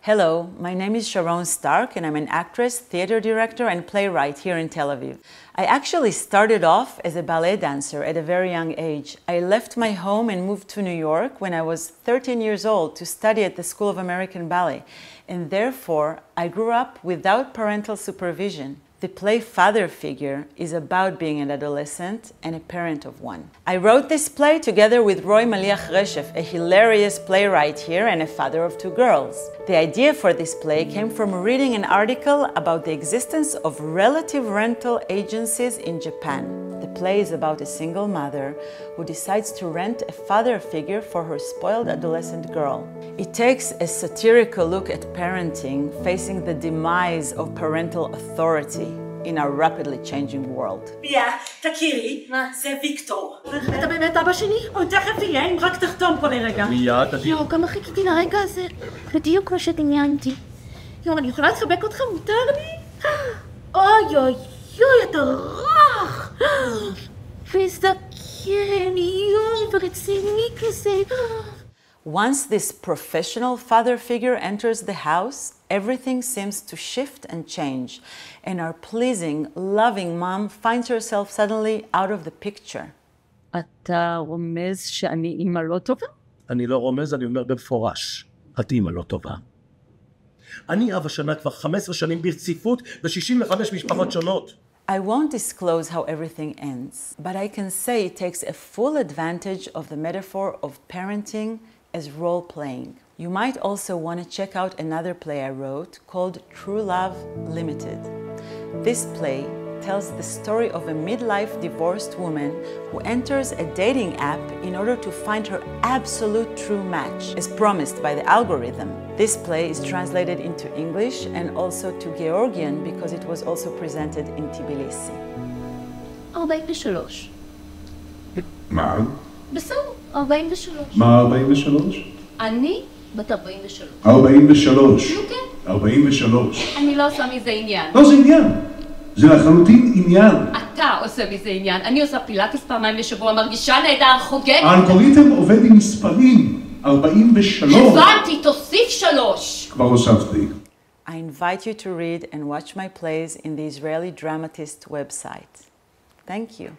Hello, my name is Sharon Stark and I'm an actress, theater director and playwright here in Tel Aviv. I actually started off as a ballet dancer at a very young age. I left my home and moved to New York when I was 13 years old to study at the School of American Ballet, and therefore I grew up without parental supervision. The play Father Figure is about being an adolescent and a parent of one. I wrote this play together with Roy Maliach Reshef, a hilarious playwright here and a father of two girls. The idea for this play came from reading an article about the existence of relative rental agencies in Japan. The play is about a single mother who decides to rent a father figure for her spoiled adolescent girl. It takes a satirical look at parenting, facing the demise of parental authority in our rapidly changing world. ביה, תכירי, זה ויקטור. אתה באמת אבא שלי? הוא תכף יהיה, אם רק תחתום פה לרגע. מיד, תגיד. יואו, כמה חיכיתי לרגע הזה. בדיוק כמו שדמיינתי. יואו, אני יכולה לחבק אותך? מותר לי? אוי, אוי, אוי, אתה רך. וזקן, יואו, ורציני כזה. Once this professional father figure enters the house, everything seems to shift and change, and our pleasing, loving mom finds herself suddenly out of the picture. אתה רומז שאני אימא לא טובה? אני לא רומז, אני אומר במפורש. את אימא לא טובה. אני אב השנה כבר 15 שנים ברציפות ב-65 משפחות שונות. I won't disclose how everything ends, but I can say it takes a full advantage of the metaphor of parenting as role-playing. You might also want to check out another play I wrote called True Love Limited. This play tells the story of a midlife divorced woman who enters a dating app in order to find her absolute true match, as promised by the algorithm. This play is translated into English and also to Georgian because it was also presented in Tbilisi. 43. מה? בסדר, 43. מה 43? אני בת 43. 43. נו כן. 43. אני לא עושה מזה עניין. לא, זה עניין. זה לחלוטין עניין. אתה עושה מזה עניין. אני עושה פילאטיס פעמיים בשבוע, מרגישה נהדר, חוגג. האלגוריתם עובד עם מספרים. 43. הבנתי, תוסיף 3. כבר הוספתי. I invite you to read and watch my plays in the Israeli Dramatist website. Thank you.